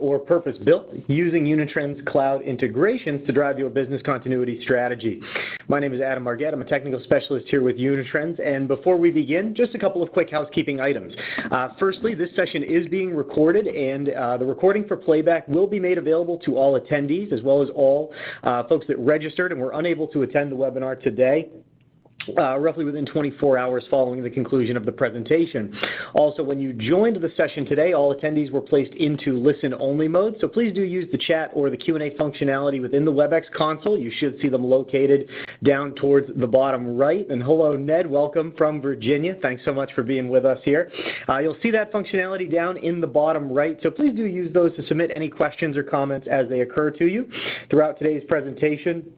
or purpose-built using Unitrends cloud integrations to drive your business continuity strategy. My name is Adam Margette. I'm a technical specialist here with Unitrends, and before we begin, just a couple of quick housekeeping items. Firstly, this session is being recorded, and the recording for playback will be made available to all attendees as well as all folks that registered and were unable to attend the webinar today. Roughly within 24 hours following the conclusion of the presentation. Also, when you joined the session today, all attendees were placed into listen-only mode, so please do use the chat or the Q&A functionality within the WebEx console. You should see them located down towards the bottom right. And hello, Ned. Welcome from Virginia. Thanks so much for being with us here. You'll see that functionality down in the bottom right, so please do use those to submit any questions or comments as they occur to you throughout today's presentation.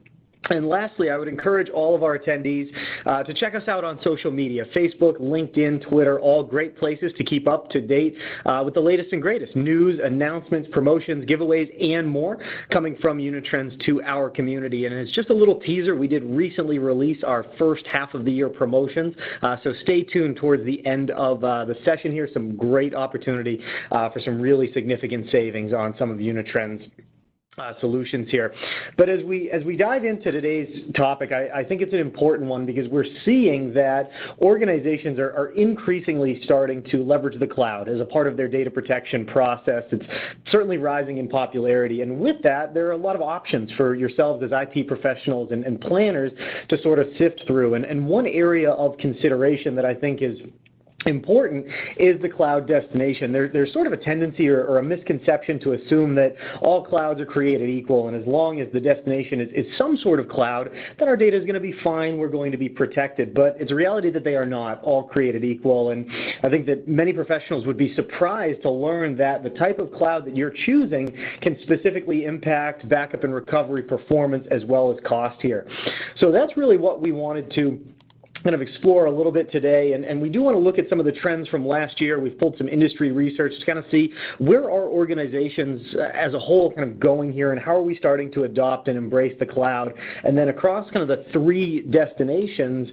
And lastly, I would encourage all of our attendees to check us out on social media, Facebook, LinkedIn, Twitter, all great places to keep up to date with the latest and greatest news, announcements, promotions, giveaways, and more coming from Unitrends to our community. And it's just a little teaser. We did recently release our first half of the year promotions, so stay tuned towards the end of the session here. Some great opportunity for some really significant savings on some of Unitrends' solutions here. But as we dive into today's topic, I think it's an important one because we're seeing that organizations are increasingly starting to leverage the cloud as a part of their data protection process. It's certainly rising in popularity, and with that, there are a lot of options for yourselves as IT professionals and planners to sort of sift through. And one area of consideration that I think is important is the cloud destination. There's sort of a tendency or a misconception to assume that all clouds are created equal, and as long as the destination is some sort of cloud, then our data is going to be fine, we're going to be protected. But it's a reality that they are not all created equal, and I think that many professionals would be surprised to learn that the type of cloud that you're choosing can specifically impact backup and recovery performance as well as cost here. So that's really what we wanted to kind of explore a little bit today, and we do want to look at some of the trends from last year. We've pulled some industry research to kind of see where are organizations as a whole kind of going here, and how are we starting to adopt and embrace the cloud. And then across kind of the three destinations,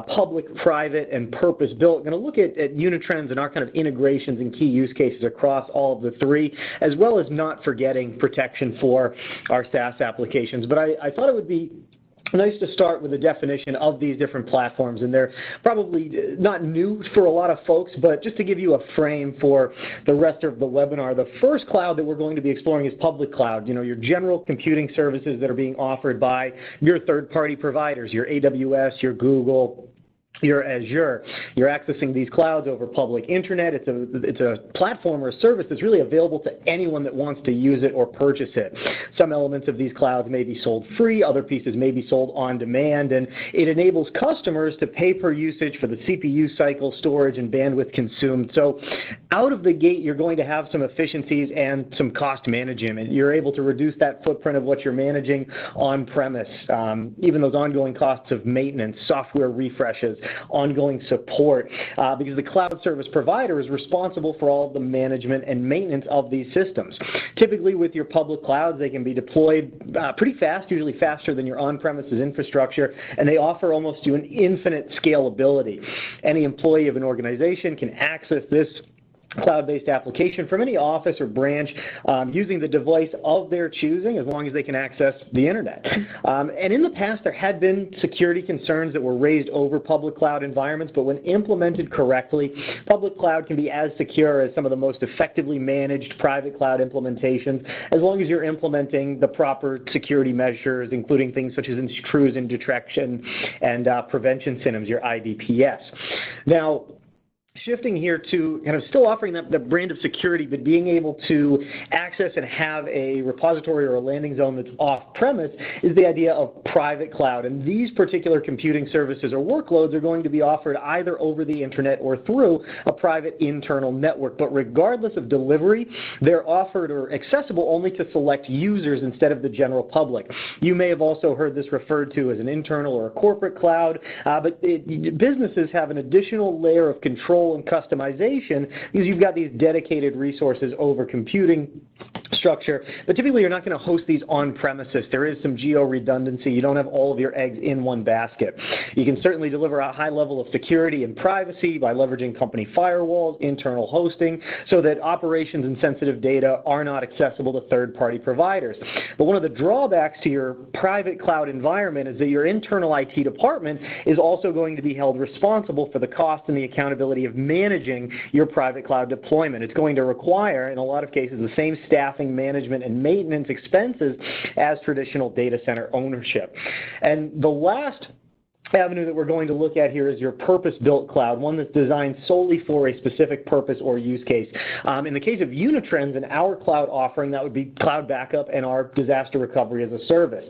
public, private, and purpose-built, going to look at Unitrends and our kind of integrations and key use cases across all of the three, as well as not forgetting protection for our SaaS applications. But I thought it would be nice to start with a definition of these different platforms, and they're probably not new for a lot of folks, but just to give you a frame for the rest of the webinar, the first cloud that we're going to be exploring is public cloud. You know, your general computing services that are being offered by your third-party providers, your AWS, your Google, your Azure. You're accessing these clouds over public internet. It's a platform or a service that's really available to anyone that wants to use it or purchase it. Some elements of these clouds may be sold free, other pieces may be sold on demand, and it enables customers to pay per usage for the CPU cycle, storage, and bandwidth consumed. So out of the gate, you're going to have some efficiencies and some cost management. You're able to reduce that footprint of what you're managing on-premise, even those ongoing costs of maintenance, software refreshes, ongoing support, because the cloud service provider is responsible for all the management and maintenance of these systems. Typically with your public clouds, they can be deployed pretty fast, usually faster than your on-premises infrastructure, and they offer almost to an infinite scalability. Any employee of an organization can access this cloud-based application from any office or branch using the device of their choosing, as long as they can access the internet. And in the past, there had been security concerns that were raised over public cloud environments, but when implemented correctly, public cloud can be as secure as some of the most effectively managed private cloud implementations, as long as you're implementing the proper security measures, including things such as intrusion detection and prevention systems, your IDPS. Now, shifting here to kind of still offering the brand of security, but being able to access and have a repository or a landing zone that's off-premise is the idea of private cloud. And these particular computing services or workloads are going to be offered either over the internet or through a private internal network. But regardless of delivery, they're offered or accessible only to select users instead of the general public. You may have also heard this referred to as an internal or a corporate cloud, but businesses have an additional layer of control and customization because you've got these dedicated resources over computing infrastructure, but typically you're not going to host these on-premises. There is some geo-redundancy. You don't have all of your eggs in one basket. You can certainly deliver a high level of security and privacy by leveraging company firewalls, internal hosting, so that operations and sensitive data are not accessible to third-party providers. But one of the drawbacks to your private cloud environment is that your internal IT department is also going to be held responsible for the cost and the accountability of managing your private cloud deployment. It's going to require, in a lot of cases, the same staffing, management, and maintenance expenses as traditional data center ownership. And the last avenue that we're going to look at here is your purpose-built cloud, one that's designed solely for a specific purpose or use case. In the case of Unitrends and our cloud offering, that would be cloud backup and our disaster recovery as a service.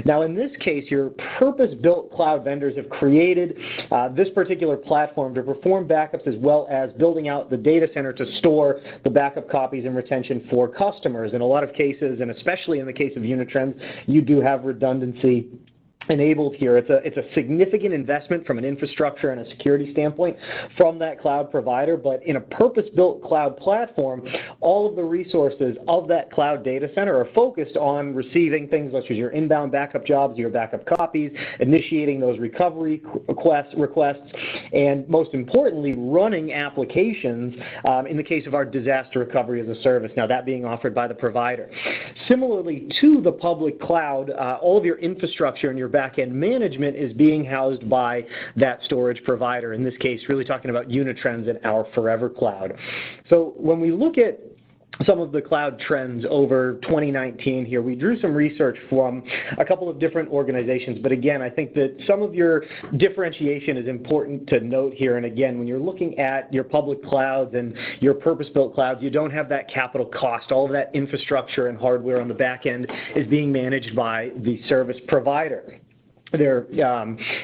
Now, in this case, your purpose-built cloud vendors have created this particular platform to perform backups as well as building out the data center to store the backup copies and retention for customers. In a lot of cases, and especially in the case of Unitrends, you do have redundancy enabled here. It's a significant investment from an infrastructure and a security standpoint from that cloud provider, but in a purpose-built cloud platform, all of the resources of that cloud data center are focused on receiving things such as your inbound backup jobs, your backup copies, initiating those recovery requests, and most importantly, running applications in the case of our disaster recovery as a service, now that being offered by the provider. Similarly to the public cloud, all of your infrastructure and your back-end management is being housed by that storage provider, in this case really talking about Unitrends and our Forever Cloud. So when we look at some of the cloud trends over 2019 here, we drew some research from a couple of different organizations, but again, I think that some of your differentiation is important to note here. And again, when you're looking at your public clouds and your purpose-built clouds, you don't have that capital cost. All of that infrastructure and hardware on the back end is being managed by the service provider. They're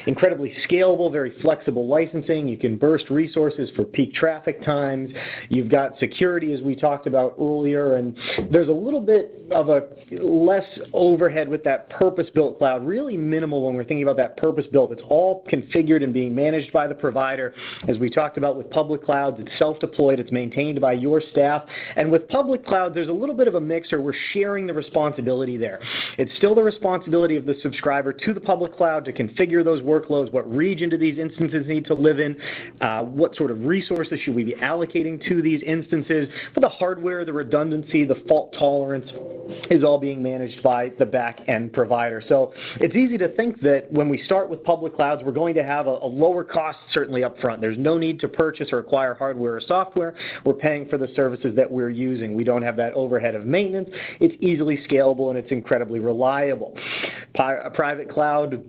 incredibly scalable, very flexible licensing. You can burst resources for peak traffic times. You've got security, as we talked about earlier, and there's a little bit of a less overhead with that purpose-built cloud, really minimal when we're thinking about that purpose-built. It's all configured and being managed by the provider. As we talked about with public clouds, it's self-deployed, it's maintained by your staff, and with public clouds, there's a little bit of a mix, or we're sharing the responsibility there. It's still the responsibility of the subscriber to the public cloud to configure those workloads, what region do these instances need to live in, what sort of resources should we be allocating to these instances, but the hardware, the redundancy, the fault tolerance is all being managed by the back-end provider. So it's easy to think that when we start with public clouds, we're going to have a lower cost certainly up front. There's no need to purchase or acquire hardware or software. We're paying for the services that we're using. We don't have that overhead of maintenance. It's easily scalable and it's incredibly reliable. A private cloud,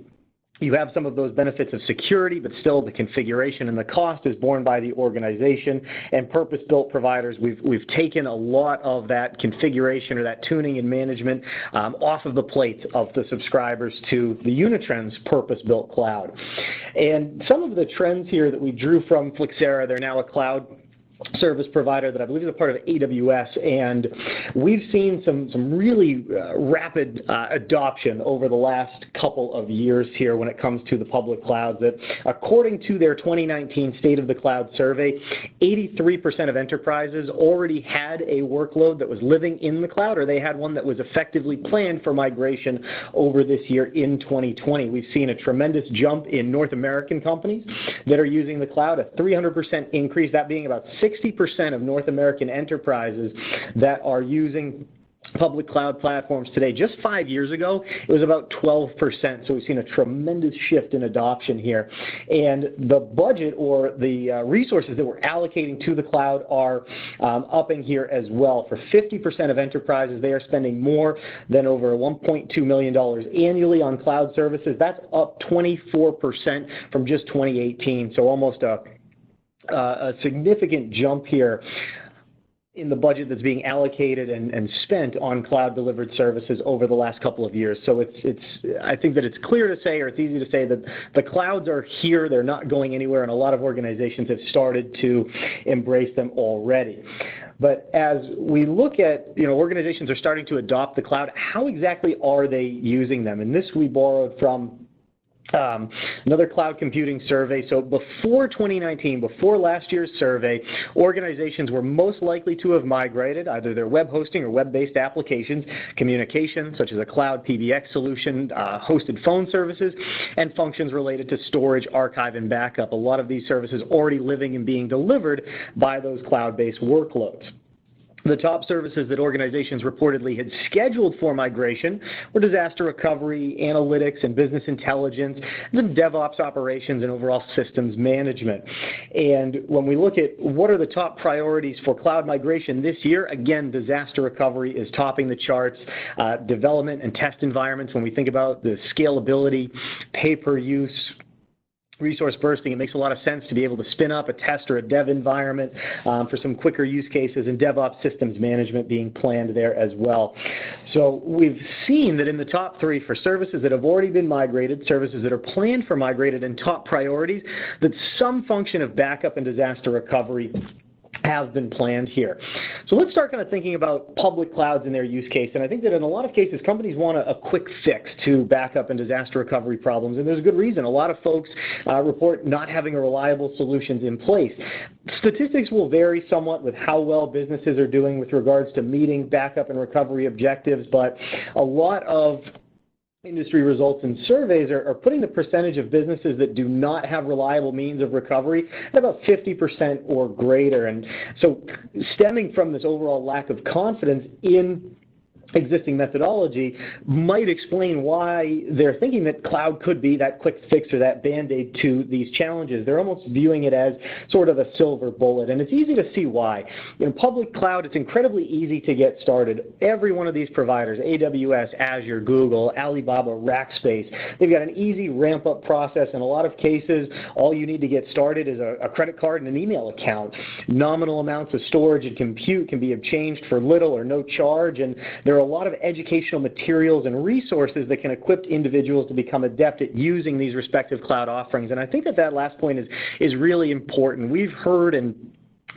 you have some of those benefits of security, but still the configuration and the cost is borne by the organization. And purpose-built providers, we've taken a lot of that configuration or that tuning and management off of the plate of the subscribers to the Unitrends purpose-built cloud. And some of the trends here that we drew from Flexera, they're now a cloud service provider that I believe is a part of AWS, and we've seen some really rapid adoption over the last couple of years here when it comes to the public clouds. That according to their 2019 State of the Cloud survey, 83% of enterprises already had a workload that was living in the cloud, or they had one that was effectively planned for migration over this year in 2020. We've seen a tremendous jump in North American companies that are using the cloud, a 300% increase, that being about 60% of North American enterprises that are using public cloud platforms today. Just 5 years ago, it was about 12%, so we've seen a tremendous shift in adoption here. And the budget or the resources that we're allocating to the cloud are upping here as well. For 50% of enterprises, they are spending more than over $1.2 million annually on cloud services. That's up 24% from just 2018, so almost a significant jump here in the budget that's being allocated and spent on cloud-delivered services over the last couple of years. So I think that it's clear to say, or it's easy to say, that the clouds are here, they're not going anywhere, and a lot of organizations have started to embrace them already. But as we look at, organizations are starting to adopt the cloud, how exactly are they using them? And this we borrowed from Another cloud computing survey. So before 2019, before last year's survey, organizations were most likely to have migrated either their web hosting or web-based applications, communication, such as a cloud PBX solution, hosted phone services, and functions related to storage, archive, and backup. A lot of these services already living and being delivered by those cloud-based workloads. The top services that organizations reportedly had scheduled for migration were disaster recovery, analytics, and business intelligence, and DevOps operations and overall systems management. And when we look at what are the top priorities for cloud migration this year, again, disaster recovery is topping the charts. Development and test environments, when we think about the scalability, pay-per-use, resource bursting, it makes a lot of sense to be able to spin up a test or a dev environment for some quicker use cases, and DevOps systems management being planned there as well. So we've seen that in the top three for services that have already been migrated, services that are planned for migrated, and top priorities, that some function of backup and disaster recovery have been planned here. So let's start kind of thinking about public clouds and their use case. And I think that in a lot of cases, companies want a quick fix to backup and disaster recovery problems. And there's a good reason. A lot of folks report not having a reliable solutions in place. Statistics will vary somewhat with how well businesses are doing with regards to meeting backup and recovery objectives, but a lot of industry results and surveys are putting the percentage of businesses that do not have reliable means of recovery at about 50% or greater. And so stemming from this overall lack of confidence in existing methodology might explain why they're thinking that cloud could be that quick fix or that band-aid to these challenges. They're almost viewing it as sort of a silver bullet, and it's easy to see why. In public cloud, it's incredibly easy to get started. Every one of these providers, AWS, Azure, Google, Alibaba, Rackspace, they've got an easy ramp-up process. In a lot of cases, all you need to get started is a credit card and an email account. Nominal amounts of storage and compute can be exchanged for little or no charge, and there are a lot of educational materials and resources that can equip individuals to become adept at using these respective cloud offerings. And I think that last point is really important. We've heard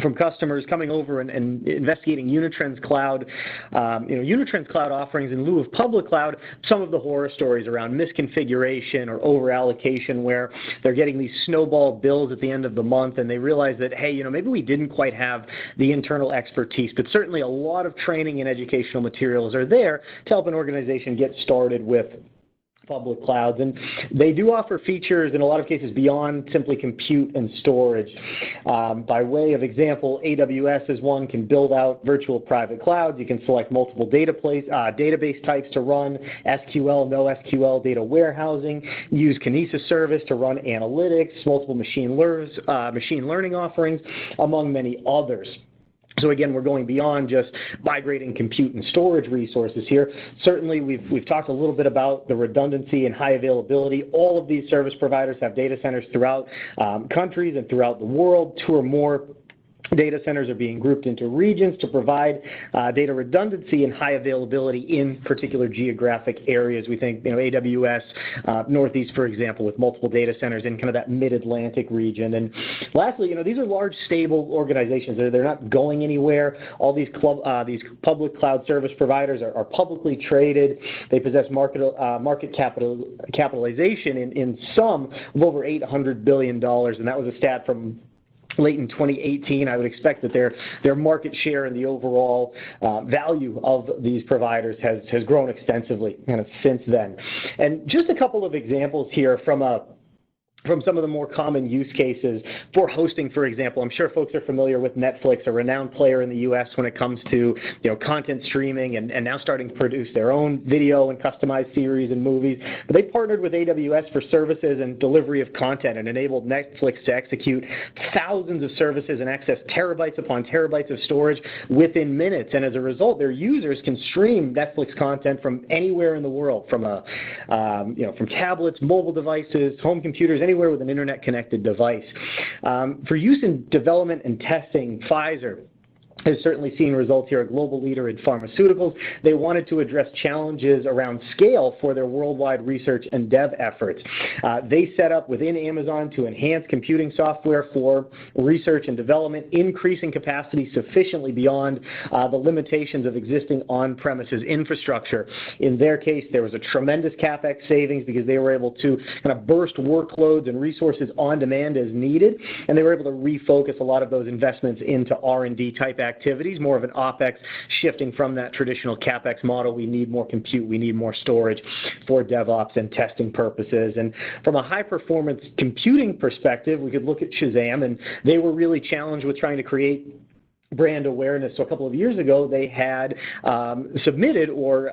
from customers coming over and investigating Unitrends Cloud, Unitrends Cloud offerings in lieu of public cloud, some of the horror stories around misconfiguration or over-allocation where they're getting these snowball bills at the end of the month and they realize that, hey, maybe we didn't quite have the internal expertise, but certainly a lot of training and educational materials are there to help an organization get started with public clouds. And they do offer features in a lot of cases beyond simply compute and storage. By way of example, AWS is one, can build out virtual private clouds. You can select multiple database types to run SQL, NoSQL data warehousing, use Kinesis service to run analytics, multiple machine learning offerings, among many others. So again, we're going beyond just migrating compute and storage resources here. Certainly, we've talked a little bit about the redundancy and high availability. All of these service providers have data centers throughout countries and throughout the world. Two or more data centers are being grouped into regions to provide data redundancy and high availability in particular geographic areas. We think, AWS Northeast, for example, with multiple data centers in kind of that mid-Atlantic region. And lastly, these are large, stable organizations. They're not going anywhere. All these public cloud service providers are publicly traded. They possess market capitalization in some of over $800 billion, and that was a stat from late in 2018. I would expect that their market share and the overall value of these providers has grown extensively kind of since then. And just a couple of examples here from some of the more common use cases for hosting, for example. I'm sure folks are familiar with Netflix, a renowned player in the U.S. when it comes to content streaming and now starting to produce their own video and customized series and movies. But they partnered with AWS for services and delivery of content and enabled Netflix to execute thousands of services and access terabytes upon terabytes of storage within minutes. And as a result, their users can stream Netflix content from anywhere in the world, from tablets, mobile devices, home computers, anywhere with an internet-connected device. For use in development and testing, Pfizer has certainly seen results here, a global leader in pharmaceuticals. They wanted to address challenges around scale for their worldwide research and dev efforts. They set up within Amazon to enhance computing software for research and development, increasing capacity sufficiently beyond the limitations of existing on-premises infrastructure. In their case, there was a tremendous CapEx savings because they were able to kind of burst workloads and resources on demand as needed, and they were able to refocus a lot of those investments into R&D type activities, more of an OpEx, shifting from that traditional CapEx model. We need more compute, we need more storage for DevOps and testing purposes. And from a high-performance computing perspective, we could look at Shazam, and they were really challenged with trying to create brand awareness. So a couple of years ago, they had submitted or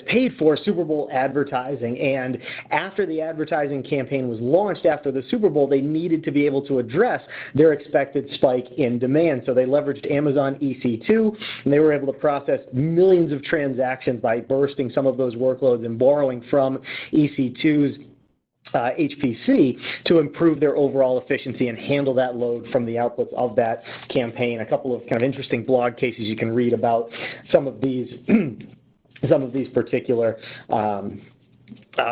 paid for Super Bowl advertising, and after the advertising campaign was launched after the Super Bowl, they needed to be able to address their expected spike in demand. So they leveraged Amazon EC2, and they were able to process millions of transactions by bursting some of those workloads and borrowing from EC2's HPC to improve their overall efficiency and handle that load from the outputs of that campaign. A couple of kind of interesting blog cases you can read about some of these particular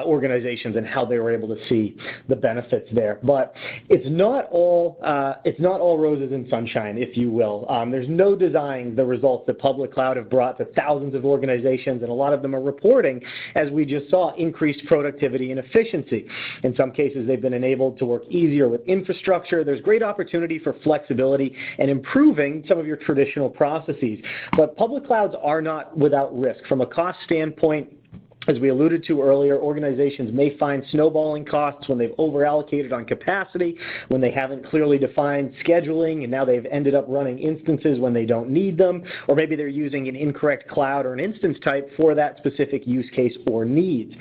organizations and how they were able to see the benefits there. But it's not all roses and sunshine, if you will. There's no denying the results that public cloud have brought to thousands of organizations, and a lot of them are reporting, as we just saw, increased productivity and efficiency. In some cases, they've been enabled to work easier with infrastructure. There's great opportunity for flexibility and improving some of your traditional processes. But public clouds are not without risk. From a cost standpoint, as we alluded to earlier, organizations may find snowballing costs when they've over-allocated on capacity, when they haven't clearly defined scheduling, and now they've ended up running instances when they don't need them, or maybe they're using an incorrect cloud or an instance type for that specific use case or needs.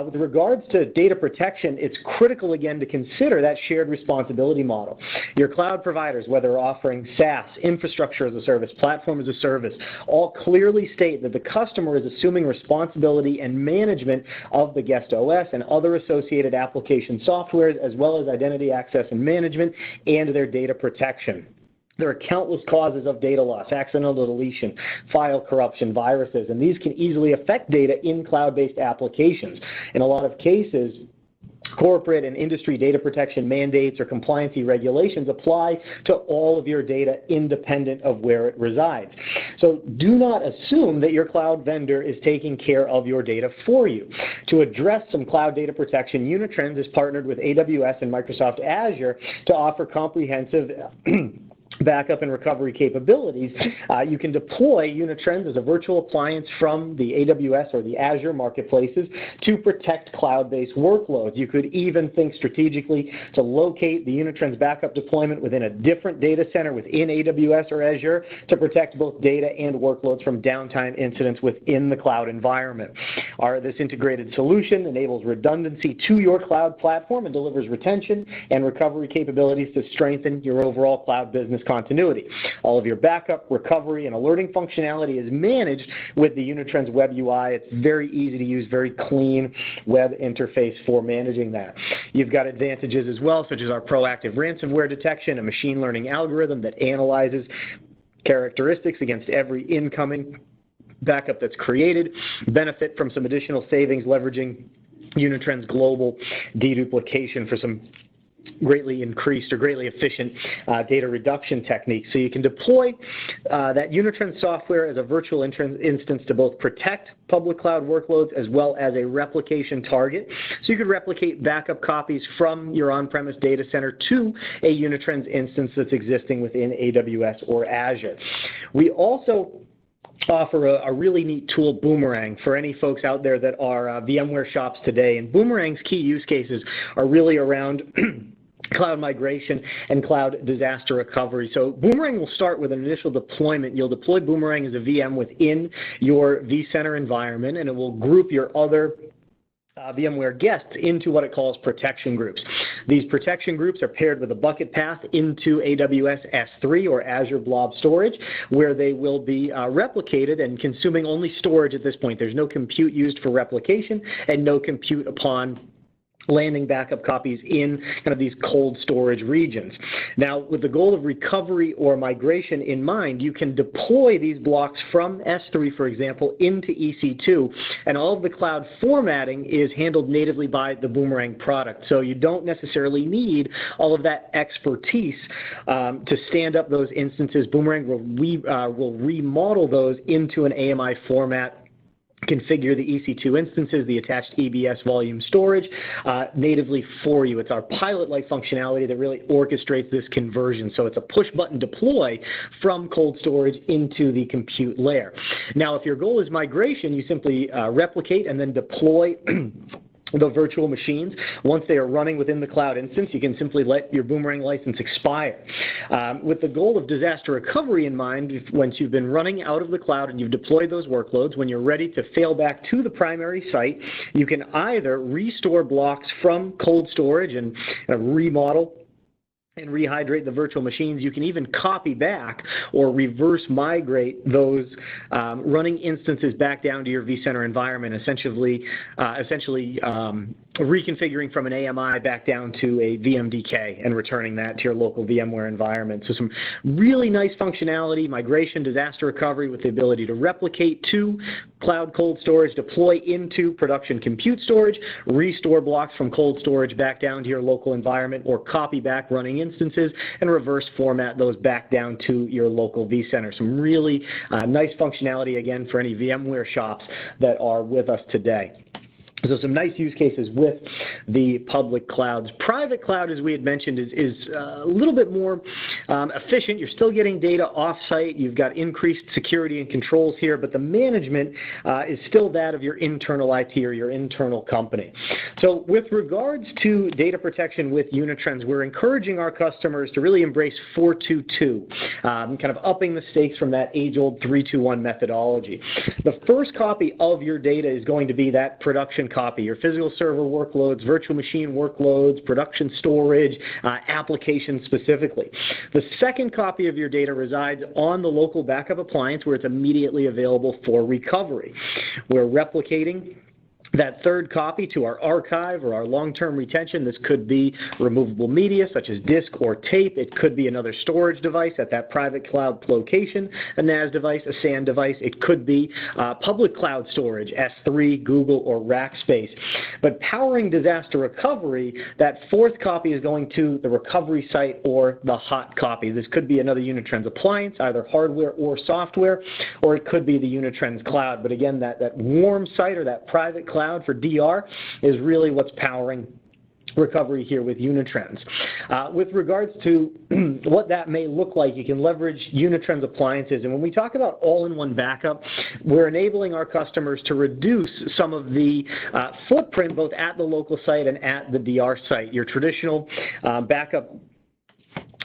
With regards to data protection, it's critical, again, to consider that shared responsibility model. Your cloud providers, whether offering SaaS, infrastructure as a service, platform as a service, all clearly state that the customer is assuming responsibility and management of the guest OS and other associated application softwares, as well as identity access and management and their data protection. There are countless causes of data loss, accidental deletion, file corruption, viruses, and these can easily affect data in cloud-based applications. In a lot of cases, corporate and industry data protection mandates or compliancy regulations apply to all of your data independent of where it resides. So do not assume that your cloud vendor is taking care of your data for you. To address some cloud data protection, Unitrends has partnered with AWS and Microsoft Azure to offer comprehensive backup and recovery capabilities. You can deploy Unitrends as a virtual appliance from the AWS or the Azure marketplaces to protect cloud-based workloads. You could even think strategically to locate the Unitrends backup deployment within a different data center within AWS or Azure to protect both data and workloads from downtime incidents within the cloud environment. This integrated solution enables redundancy to your cloud platform and delivers retention and recovery capabilities to strengthen your overall cloud business continuity. All of your backup, recovery, and alerting functionality is managed with the Unitrends web UI. It's very easy to use, very clean web interface for managing that. You've got advantages as well, such as our proactive ransomware detection, a machine learning algorithm that analyzes characteristics against every incoming backup that's created. Benefit from some additional savings leveraging Unitrends global deduplication for some greatly increased or greatly efficient data reduction techniques. So you can deploy that Unitrends software as a virtual instance to both protect public cloud workloads as well as a replication target. So you could replicate backup copies from your on-premise data center to a Unitrends instance that's existing within AWS or Azure. We also offer a really neat tool, Boomerang, for any folks out there that are VMware shops today. And Boomerang's key use cases are really around cloud migration and cloud disaster recovery. So Boomerang will start with an initial deployment. You'll deploy Boomerang as a VM within your vCenter environment, and it will group your other VMware guests into what it calls protection groups. These protection groups are paired with a bucket path into AWS S3 or Azure Blob Storage, where they will be replicated and consuming only storage at this point. There's no compute used for replication and no compute upon landing backup copies in kind of these cold storage regions. Now, with the goal of recovery or migration in mind, you can deploy these blocks from S3, for example, into EC2, and all of the cloud formatting is handled natively by the Boomerang product. So you don't necessarily need all of that expertise to stand up those instances. Boomerang will remodel those into an AMI format, configure the EC2 instances, the attached EBS volume storage natively for you. It's our pilot-like functionality that really orchestrates this conversion. So it's a push-button deploy from cold storage into the compute layer. Now, if your goal is migration, you simply replicate and then deploy the virtual machines. Once they are running within the cloud instance, you can simply let your Boomerang license expire. With the goal of disaster recovery in mind, once you've been running out of the cloud and you've deployed those workloads, when you're ready to fail back to the primary site, you can either restore blocks from cold storage and remodel and rehydrate the virtual machines. You can even copy back or reverse migrate those running instances back down to your vCenter environment, essentially reconfiguring from an AMI back down to a VMDK and returning that to your local VMware environment. So some really nice functionality, migration, disaster recovery with the ability to replicate to cloud cold storage, deploy into production compute storage, restore blocks from cold storage back down to your local environment, or copy back running instances and reverse format those back down to your local vCenter. Some really nice functionality, again, for any VMware shops that are with us today. So some nice use cases with the public clouds. Private cloud, as we had mentioned, is a little bit more efficient. You're still getting data off-site. You've got increased security and controls here, but the management is still that of your internal IT or your internal company. So with regards to data protection with Unitrends, we're encouraging our customers to really embrace 422, kind of upping the stakes from that age-old 321 methodology. The first copy of your data is going to be that production copy, your physical server workloads, virtual machine workloads, production storage, applications specifically. The second copy of your data resides on the local backup appliance where it's immediately available for recovery. We're replicating that third copy to our archive or our long-term retention. This could be removable media such as disk or tape. It could be another storage device at that private cloud location, a NAS device, a SAN device. It could be public cloud storage, S3, Google, or Rackspace. But powering disaster recovery, that fourth copy is going to the recovery site or the hot copy. This could be another Unitrends appliance, either hardware or software, or it could be the Unitrends cloud. But again, that warm site or that private cloud for DR is really what's powering recovery here with Unitrends. With regards to what that may look like, you can leverage Unitrends appliances. And when we talk about all-in-one backup, we're enabling our customers to reduce some of the footprint both at the local site and at the DR site. Your traditional backup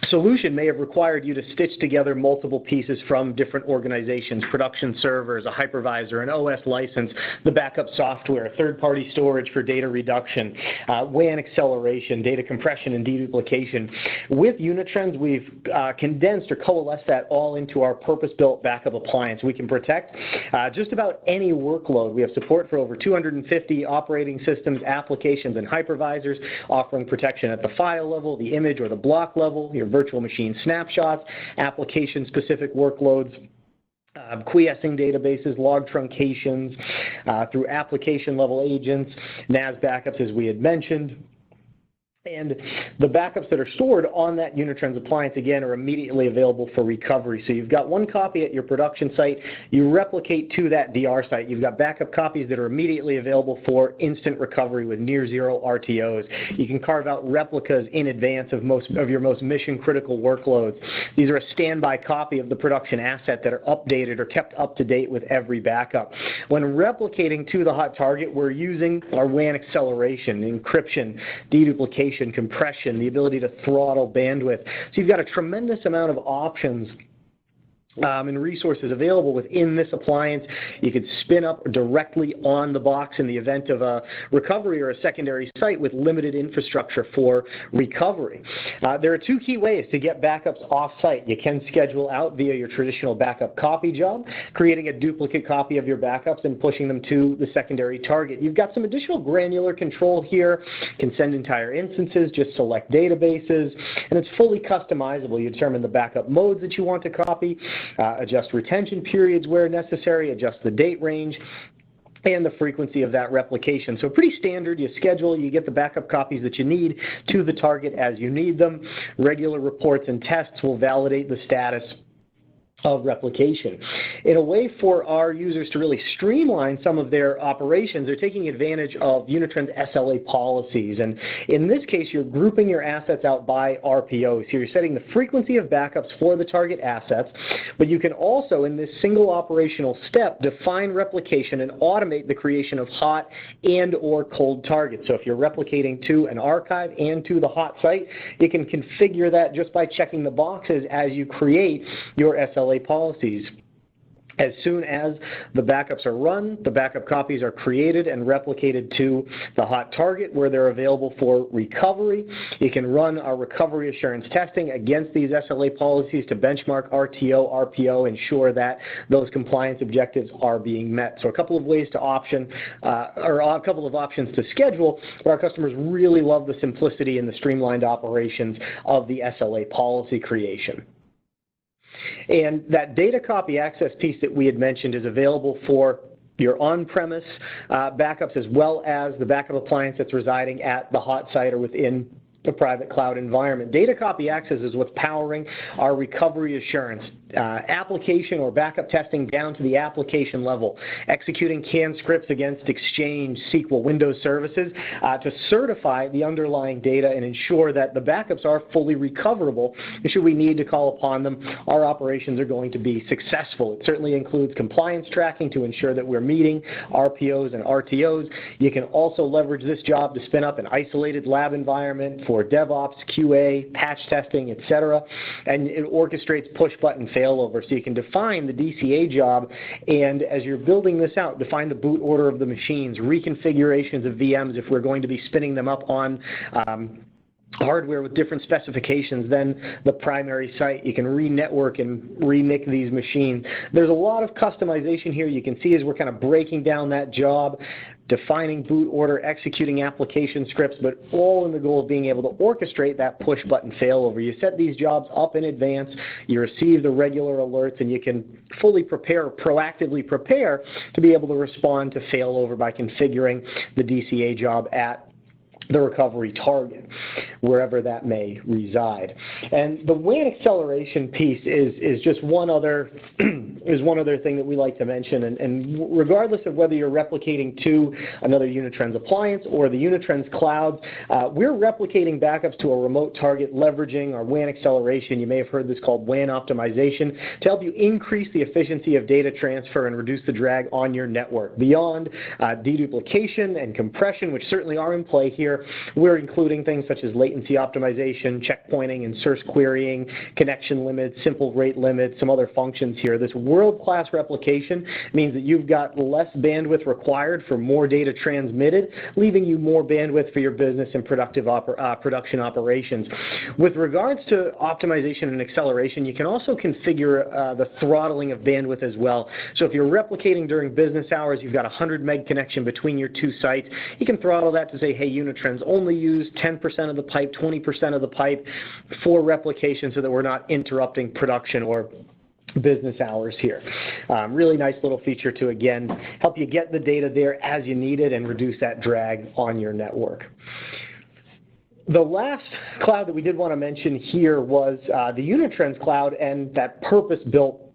solution may have required you to stitch together multiple pieces from different organizations, production servers, a hypervisor, an OS license, the backup software, third-party storage for data reduction, WAN acceleration, data compression, and deduplication. With Unitrends, we've condensed or coalesced that all into our purpose-built backup appliance. We can protect just about any workload. We have support for over 250 operating systems, applications, and hypervisors, offering protection at the file level, the image, or the block level, your virtual machine snapshots, application-specific workloads, quiescing databases, log truncations, through application-level agents, NAS backups, as we had mentioned. And the backups that are stored on that Unitrends appliance, again, are immediately available for recovery. So you've got one copy at your production site. You replicate to that DR site. You've got backup copies that are immediately available for instant recovery with near zero RTOs. You can carve out replicas in advance of your most mission-critical workloads. These are a standby copy of the production asset that are updated or kept up to date with every backup. When replicating to the hot target, we're using our WAN acceleration, encryption, deduplication, compression, the ability to throttle bandwidth. So you've got a tremendous amount of options and resources available within this appliance. You could spin up directly on the box in the event of a recovery or a secondary site with limited infrastructure for recovery. There are two key ways to get backups off-site. You can schedule out via your traditional backup copy job, creating a duplicate copy of your backups and pushing them to the secondary target. You've got some additional granular control here. You can send entire instances, just select databases, and it's fully customizable. You determine the backup modes that you want to copy, adjust retention periods where necessary, adjust the date range, and the frequency of that replication. So pretty standard. You schedule, you get the backup copies that you need to the target as you need them. Regular reports and tests will validate the status of replication. In a way for our users to really streamline some of their operations, they're taking advantage of Unitrends SLA policies. And in this case, you're grouping your assets out by RPOs. So you're setting the frequency of backups for the target assets, but you can also, in this single operational step, define replication and automate the creation of hot and or cold targets. So if you're replicating to an archive and to the hot site, you can configure that just by checking the boxes as you create your SLA policies. As soon as the backups are run, the backup copies are created and replicated to the hot target where they're available for recovery. You can run our recovery assurance testing against these SLA policies to benchmark RTO, RPO, ensure that those compliance objectives are being met. So a couple of ways to a couple of options to schedule, but our customers really love the simplicity and the streamlined operations of the SLA policy creation. And that data copy access piece that we had mentioned is available for your on-premise backups as well as the backup appliance that's residing at the hot site or within the private cloud environment. Data copy access is what's powering our recovery assurance, application or backup testing down to the application level, executing canned scripts against Exchange, SQL, Windows services to certify the underlying data and ensure that the backups are fully recoverable. And should we need to call upon them, our operations are going to be successful. It certainly includes compliance tracking to ensure that we're meeting RPOs and RTOs. You can also leverage this job to spin up an isolated lab environment for DevOps, QA, patch testing, etc. And it orchestrates push-button failover. So you can define the DCA job, and as you're building this out, define the boot order of the machines, reconfigurations of VMs if we're going to be spinning them up on hardware with different specifications than the primary site. You can re-network and remix these machines. There's a lot of customization here. You can see as we're kind of breaking down that job, defining boot order, executing application scripts, but all in the goal of being able to orchestrate that push button failover. You set these jobs up in advance, you receive the regular alerts, and you can fully prepare, proactively prepare to be able to respond to failover by configuring the DCA job at the recovery target, wherever that may reside. And the WAN acceleration piece is just one other thing that we like to mention. And regardless of whether you're replicating to another Unitrends appliance or the Unitrends cloud, we're replicating backups to a remote target leveraging our WAN acceleration. You may have heard this called WAN optimization to help you increase the efficiency of data transfer and reduce the drag on your network. Beyond deduplication and compression, which certainly are in play here, we're including things such as latency optimization, checkpointing, and source querying, connection limits, simple rate limits, some other functions here. This world-class replication means that you've got less bandwidth required for more data transmitted, leaving you more bandwidth for your business and production operations. With regards to optimization and acceleration, you can also configure the throttling of bandwidth as well. So if you're replicating during business hours, you've got a 100 meg connection between your two sites, you can throttle that to say, hey, Unitrends, only use 10% of the pipe, 20% of the pipe for replication so that we're not interrupting production or business hours here. Really nice little feature to, again, help you get the data there as you need it and reduce that drag on your network. The last cloud that we did want to mention here was the Unitrends cloud and that purpose-built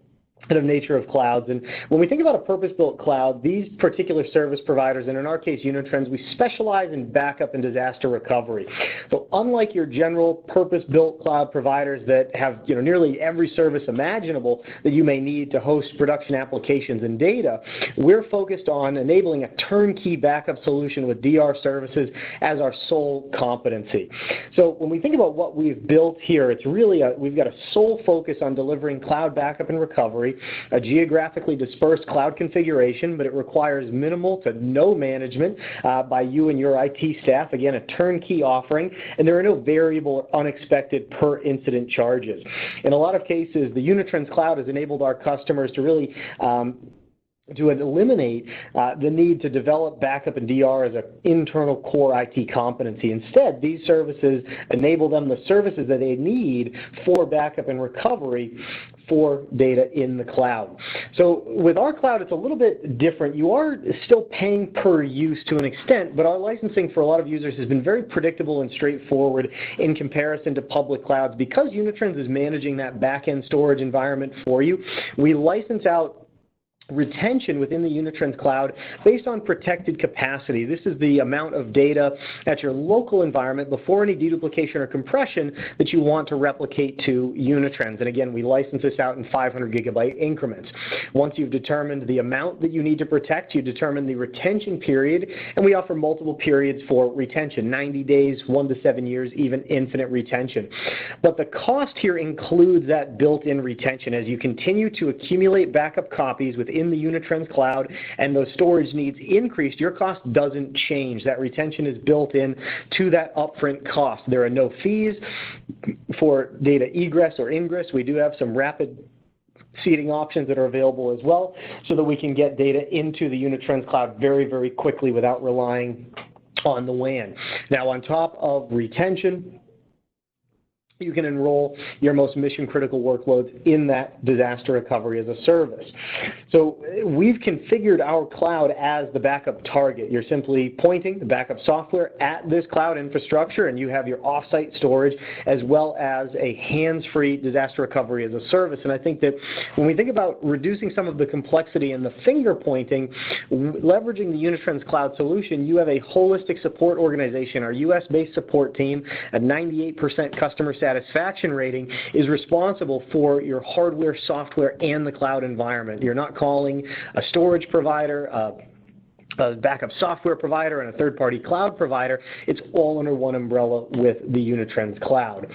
of nature of clouds. And when we think about a purpose-built cloud, these particular service providers, and in our case, Unitrends, we specialize in backup and disaster recovery. So unlike your general purpose-built cloud providers that have nearly every service imaginable that you may need to host production applications and data, we're focused on enabling a turnkey backup solution with DR services as our sole competency. So when we think about what we've built here, it's really we've got a sole focus on delivering cloud backup and recovery, a geographically dispersed cloud configuration, but it requires minimal to no management by you and your IT staff. Again, a turnkey offering, and there are no variable or unexpected per incident charges. In a lot of cases, the Unitrends Cloud has enabled our customers to really to eliminate the need to develop backup and DR as an internal core IT competency. Instead, these services enable them the services that they need for backup and recovery for data in the cloud. So with our cloud, it's a little bit different. You are still paying per use to an extent, but our licensing for a lot of users has been very predictable and straightforward in comparison to public clouds. Because Unitrends is managing that back-end storage environment for you, we license out retention within the Unitrends Cloud based on protected capacity. This is the amount of data at your local environment before any deduplication or compression that you want to replicate to Unitrends. And again, we license this out in 500 gigabyte increments. Once you've determined the amount that you need to protect, you determine the retention period, and we offer multiple periods for retention, 90 days, 1 to 7 years, even infinite retention. But the cost here includes that built-in retention. As you continue to accumulate backup copies within the Unitrends Cloud and those storage needs increase, your cost doesn't change. That retention is built in to that upfront cost. There are no fees for data egress or ingress. We do have some rapid seeding options that are available as well so that we can get data into the Unitrends Cloud very, very quickly without relying on the WAN. Now, on top of retention, you can enroll your most mission-critical workloads in that disaster recovery as a service. So we've configured our cloud as the backup target. You're simply pointing the backup software at this cloud infrastructure, and you have your off-site storage as well as a hands-free disaster recovery as a service. And I think that when we think about reducing some of the complexity and the finger pointing, leveraging the Unitrends Cloud solution, you have a holistic support organization. Our US-based support team, at 98% customer satisfaction rating, is responsible for your hardware, software, and the cloud environment. You're not calling a storage provider, a backup software provider, and a third-party cloud provider. It's all under one umbrella with the Unitrends Cloud.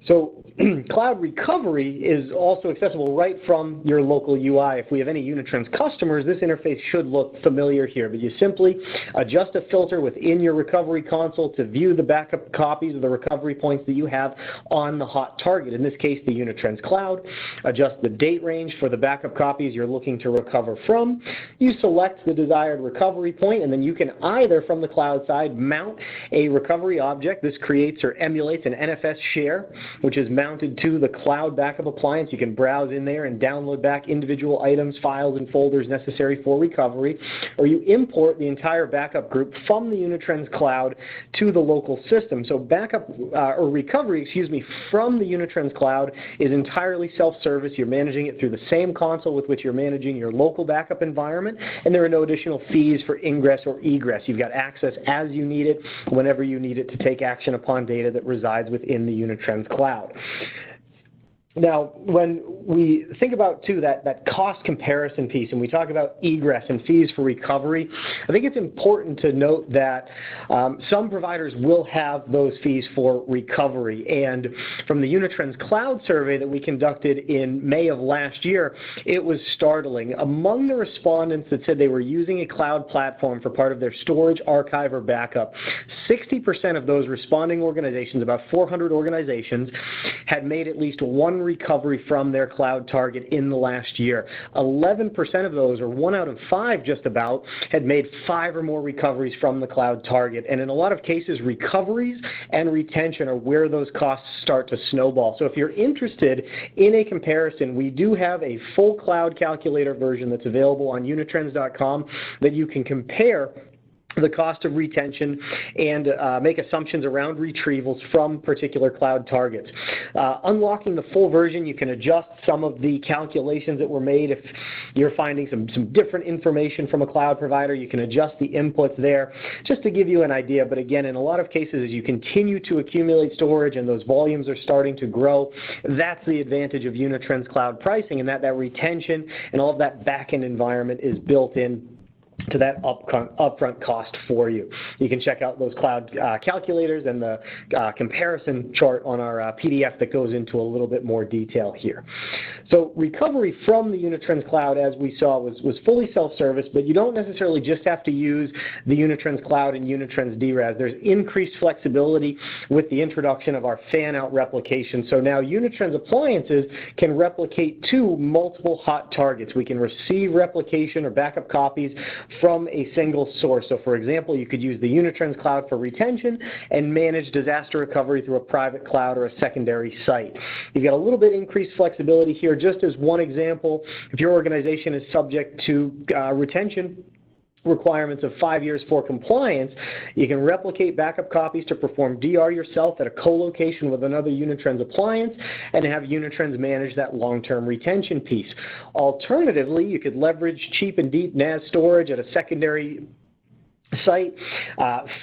So cloud recovery is also accessible right from your local UI. If we have any Unitrends customers, this interface should look familiar here, but you simply adjust a filter within your recovery console to view the backup copies of the recovery points that you have on the hot target, in this case the Unitrends Cloud. Adjust the date range for the backup copies you're looking to recover from. You select the desired recovery point, and then you can either, from the cloud side, mount a recovery object. This creates or emulates an NFS share, which is mounted to the cloud backup appliance. You can browse in there and download back individual items, files, and folders necessary for recovery, or you import the entire backup group from the Unitrends Cloud to the local system. So backup or recovery, from the Unitrends Cloud is entirely self-service. You're managing it through the same console with which you're managing your local backup environment, and there are no additional fees for ingress or egress. You've got access as you need it, whenever you need it, to take action upon data that resides within the Unitrends Cloud. Now, when we think about, too, that cost comparison piece, and we talk about egress and fees for recovery, I think it's important to note that some providers will have those fees for recovery. And from the Unitrends Cloud survey that we conducted in May of last year, it was startling. Among the respondents that said they were using a cloud platform for part of their storage, archive, or backup, 60% of those responding organizations, about 400 organizations, had made at least one recovery from their cloud target in the last year. 11% of those, or 1 out of 5 just about, had made 5 or more recoveries from the cloud target. And in a lot of cases, recoveries and retention are where those costs start to snowball. So if you're interested in a comparison, we do have a full cloud calculator version that's available on unitrends.com that you can compare the cost of retention, and make assumptions around retrievals from particular cloud targets. Unlocking the full version, you can adjust some of the calculations that were made. If you're finding some different information from a cloud provider, you can adjust the inputs there, just to give you an idea. But again, in a lot of cases, as you continue to accumulate storage and those volumes are starting to grow, that's the advantage of Unitrends cloud pricing, and that retention and all of that back-end environment is built in to that upfront cost for you. You can check out those cloud calculators and the comparison chart on our PDF that goes into a little bit more detail here. So recovery from the Unitrends cloud, as we saw, was fully self-service, but you don't necessarily just have to use the Unitrends cloud and Unitrends DRAS. There's increased flexibility with the introduction of our fan-out replication. So now Unitrends appliances can replicate to multiple hot targets. We can receive replication or backup copies from a single source. So for example, you could use the Unitrends cloud for retention and manage disaster recovery through a private cloud or a secondary site. You've got a little bit increased flexibility here. Just as one example, if your organization is subject to retention requirements of 5 years for compliance, you can replicate backup copies to perform DR yourself at a co-location with another Unitrends appliance and have Unitrends manage that long-term retention piece. Alternatively, you could leverage cheap and deep NAS storage at a secondary site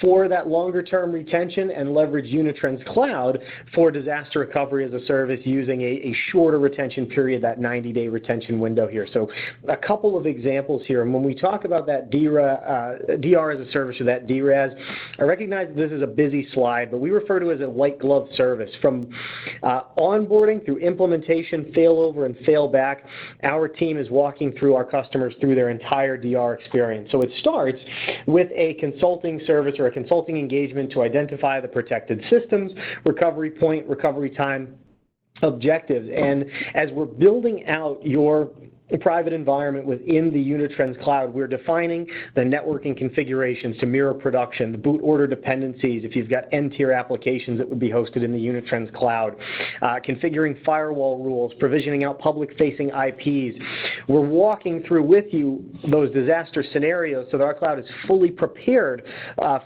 for that longer-term retention and leverage Unitrends Cloud for disaster recovery as a service using a shorter retention period, that 90-day retention window here. So a couple of examples here. And when we talk about that DR as a service or that DRAS, I recognize that this is a busy slide, but we refer to it as a white glove service. From onboarding through implementation, failover, and failback, our team is walking through our customers through their entire DR experience. So it starts with a consulting service or a consulting engagement to identify the protected systems, recovery point, recovery time, objectives. And as we're building out your private environment within the Unitrends cloud, we're defining the networking configurations to mirror production, the boot order dependencies, if you've got N-tier applications that would be hosted in the Unitrends cloud, configuring firewall rules, provisioning out public-facing IPs. We're walking through with you those disaster scenarios so that our cloud is fully prepared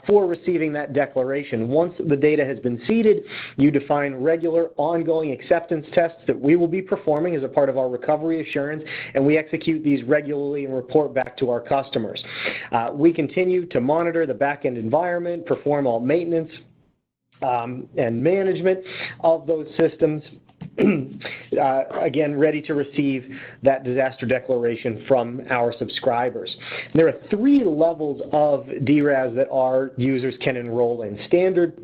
for receiving that declaration. Once the data has been seeded, you define regular ongoing acceptance tests that we will be performing as a part of our recovery assurance, and we execute these regularly and report back to our customers. We continue to monitor the back-end environment, perform all maintenance and management of those systems, again, ready to receive that disaster declaration from our subscribers. There are 3 levels of DRAS that our users can enroll in: standard,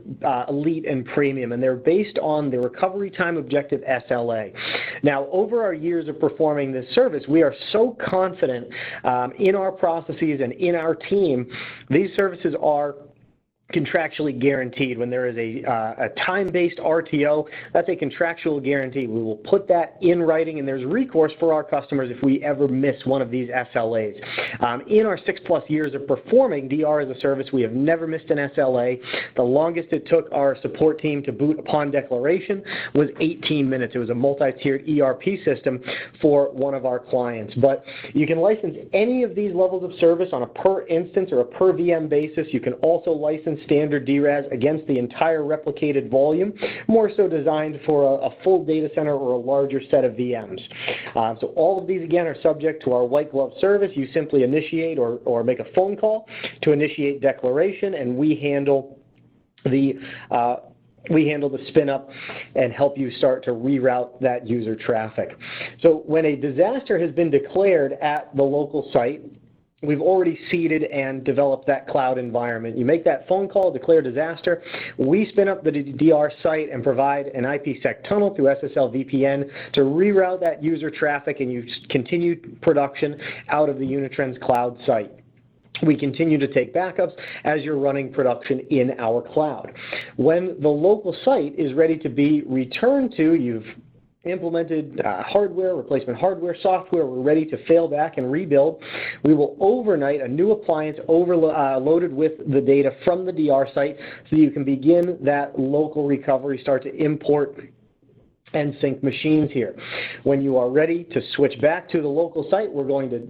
elite, and premium, and they're based on the recovery time objective SLA. Now, over our years of performing this service, we are so confident in our processes and in our team. These services are contractually guaranteed. When there is a time-based RTO, that's a contractual guarantee. We will put that in writing, and there's recourse for our customers if we ever miss one of these SLAs. In our 6+ years of performing DR as a service, we have never missed an SLA. The longest it took our support team to boot upon declaration was 18 minutes. It was a multi-tiered ERP system for one of our clients. But you can license any of these levels of service on a per instance or a per VM basis. You can also license standard DRAS against the entire replicated volume, more so designed for a full data center or a larger set of VMs. So all of these, again, are subject to our white glove service. You simply initiate or make a phone call to initiate declaration, and we handle the spin up and help you start to reroute that user traffic. So when a disaster has been declared at the local site, we've already seeded and developed that cloud environment. You make that phone call, declare disaster. We spin up the DR site and provide an IPsec tunnel through SSL VPN to reroute that user traffic, and you continue production out of the Unitrends cloud site. We continue to take backups as you're running production in our cloud. When the local site is ready to be returned to, you've implemented hardware, replacement hardware, software, we're ready to fail back and rebuild. We will overnight a new appliance loaded with the data from the DR site so you can begin that local recovery, start to import and sync machines here. When you are ready to switch back to the local site, we're going to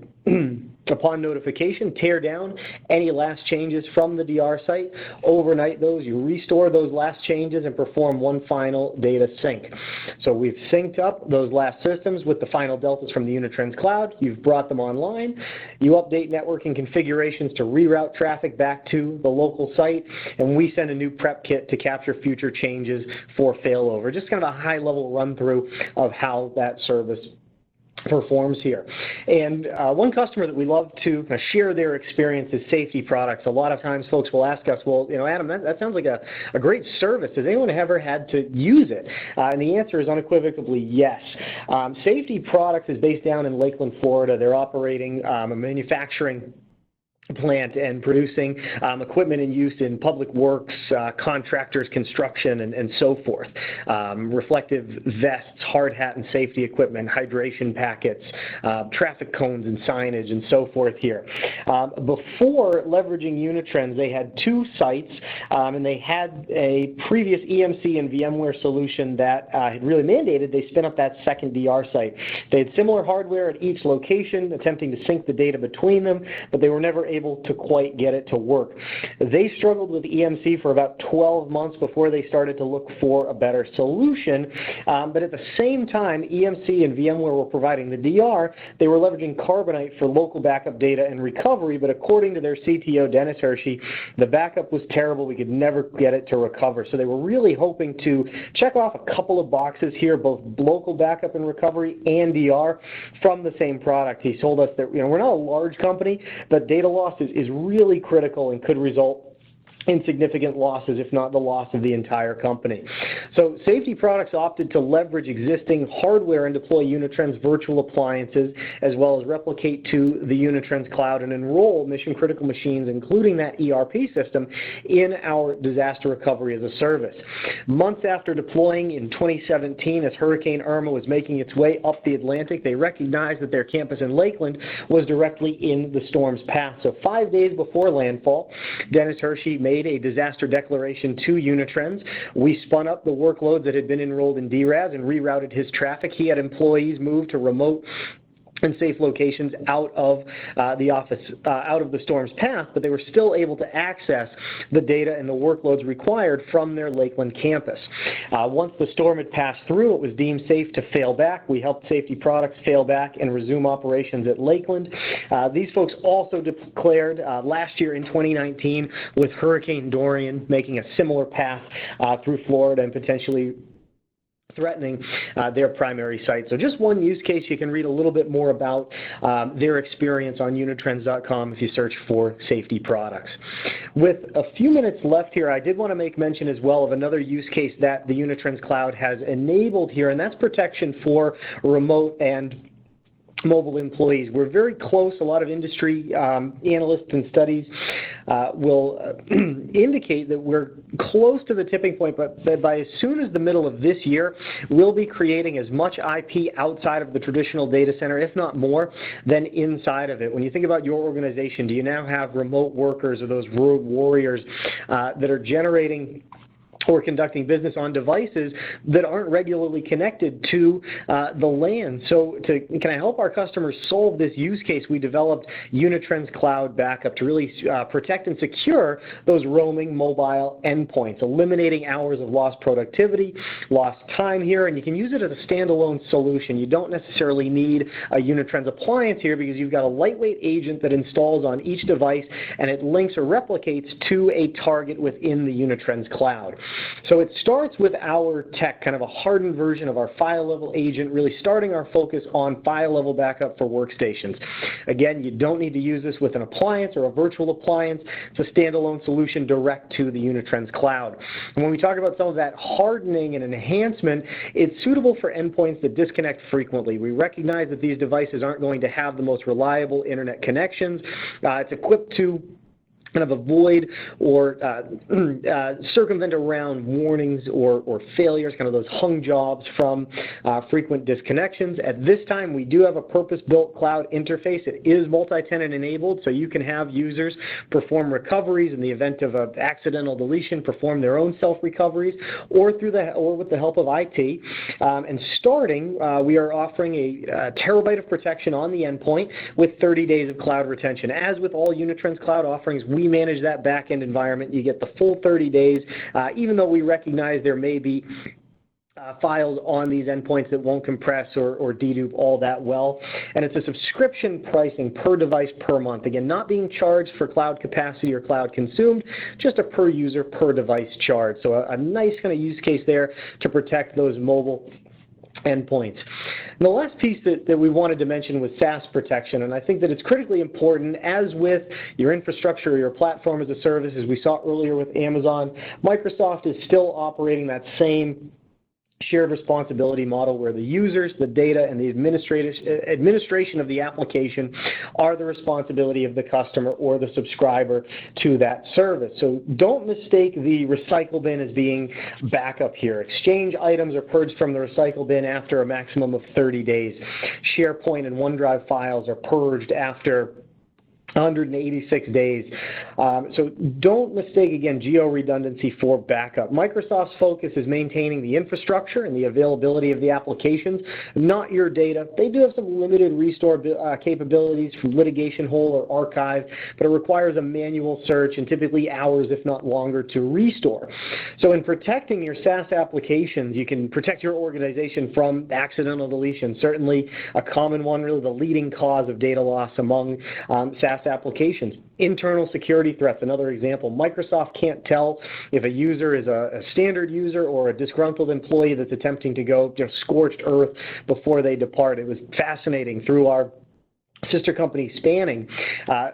upon notification, tear down any last changes from the DR site, overnight those, you restore those last changes, and perform one final data sync. So we've synced up those last systems with the final deltas from the Unitrends Cloud. You've brought them online. You update networking configurations to reroute traffic back to the local site, and we send a new prep kit to capture future changes for failover. Just kind of a high-level run-through of how that service performs here. And one customer that we love to share their experience is Safety Products. A lot of times folks will ask us, well, Adam, that sounds like a great service. Has anyone ever had to use it? And the answer is unequivocally yes. Safety Products is based down in Lakeland, Florida. They're operating a manufacturing plant and producing equipment in use in public works, contractors, construction, and so forth. Reflective vests, hard hat and safety equipment, hydration packets, traffic cones and signage, and so forth here. Before leveraging Unitrends, they had 2 sites, and they had a previous EMC and VMware solution that had really mandated they spin up that second DR site. They had similar hardware at each location, attempting to sync the data between them, but they were never able to quite get it to work. They struggled with EMC for about 12 months before they started to look for a better solution, but at the same time EMC and VMware were providing the DR, they were leveraging Carbonite for local backup data and recovery, but according to their CTO, Dennis Hershey, the backup was terrible. We could never get it to recover. So they were really hoping to check off a couple of boxes here, both local backup and recovery and DR from the same product. He told us that we're not a large company, but data loss is really critical and could result in significant losses, if not the loss of the entire company. So Safety Products opted to leverage existing hardware and deploy Unitrends virtual appliances, as well as replicate to the Unitrends Cloud and enroll mission-critical machines, including that ERP system, in our disaster recovery as a service. Months after deploying in 2017, as Hurricane Irma was making its way up the Atlantic, they recognized that their campus in Lakeland was directly in the storm's path. So 5 days before landfall, Dennis Hershey made a disaster declaration to Unitrends. We spun up the workloads that had been enrolled in DRAS and rerouted his traffic. He had employees move to remote and safe locations out of the office, out of the storm's path, but they were still able to access the data and the workloads required from their Lakeland campus. Once the storm had passed through, it was deemed safe to fail back. We helped Safety Products fail back and resume operations at Lakeland. These folks also declared last year in 2019 with Hurricane Dorian making a similar path through Florida and potentially threatening their primary site. So just one use case. You can read a little bit more about their experience on unitrends.com if you search for Safety Products. With a few minutes left here, I did want to make mention as well of another use case that the Unitrends Cloud has enabled here, and that's protection for remote and mobile employees. We're very close. A lot of industry analysts and studies will indicate that we're close to the tipping point, but that by as soon as the middle of this year, we'll be creating as much IP outside of the traditional data center, if not more, than inside of it. When you think about your organization, do you now have remote workers or those road warriors that are generating or conducting business on devices that aren't regularly connected to the LAN? So to kind of help our customers solve this use case, we developed Unitrends Cloud Backup to really protect and secure those roaming mobile endpoints, eliminating hours of lost productivity, lost time here, and you can use it as a standalone solution. You don't necessarily need a Unitrends appliance here because you've got a lightweight agent that installs on each device and it links or replicates to a target within the Unitrends Cloud. So it starts with our tech, kind of a hardened version of our file-level agent, really starting our focus on file-level backup for workstations. Again, you don't need to use this with an appliance or a virtual appliance. It's a standalone solution direct to the Unitrends Cloud. And when we talk about some of that hardening and enhancement, it's suitable for endpoints that disconnect frequently. We recognize that these devices aren't going to have the most reliable internet connections. It's equipped to kind of avoid or circumvent around warnings or failures, kind of those hung jobs from frequent disconnections. At this time, we do have a purpose-built cloud interface. It is multi-tenant enabled, so you can have users perform recoveries in the event of an accidental deletion, perform their own self-recoveries, or with the help of IT. And starting, we are offering a terabyte of protection on the endpoint with 30 days of cloud retention. As with all Unitrends cloud offerings, we manage that back-end environment. You get the full 30 days, even though we recognize there may be files on these endpoints that won't compress or dedupe all that well. And it's a subscription pricing per device per month. Again, not being charged for cloud capacity or cloud consumed, just a per user per device charge. So a nice kind of use case there to protect those mobile endpoints. And the last piece that we wanted to mention was SaaS protection, and I think that it's critically important, as with your infrastructure or your platform as a service, as we saw earlier with Amazon. Microsoft is still operating that same shared responsibility model where the users, the data, and the administration of the application are the responsibility of the customer or the subscriber to that service. So don't mistake the recycle bin as being backup here. Exchange items are purged from the recycle bin after a maximum of 30 days. SharePoint and OneDrive files are purged after 186 days. So don't mistake, again, geo-redundancy for backup. Microsoft's focus is maintaining the infrastructure and the availability of the applications, not your data. They do have some limited restore capabilities from litigation hold or archive, but it requires a manual search and typically hours, if not longer, to restore. So in protecting your SaaS applications, you can protect your organization from accidental deletion. Certainly a common one, really the leading cause of data loss among SaaS applications. Internal security threats, another example. Microsoft can't tell if a user is a standard user or a disgruntled employee that's attempting to go scorched earth before they depart. It was fascinating through our sister company Spanning.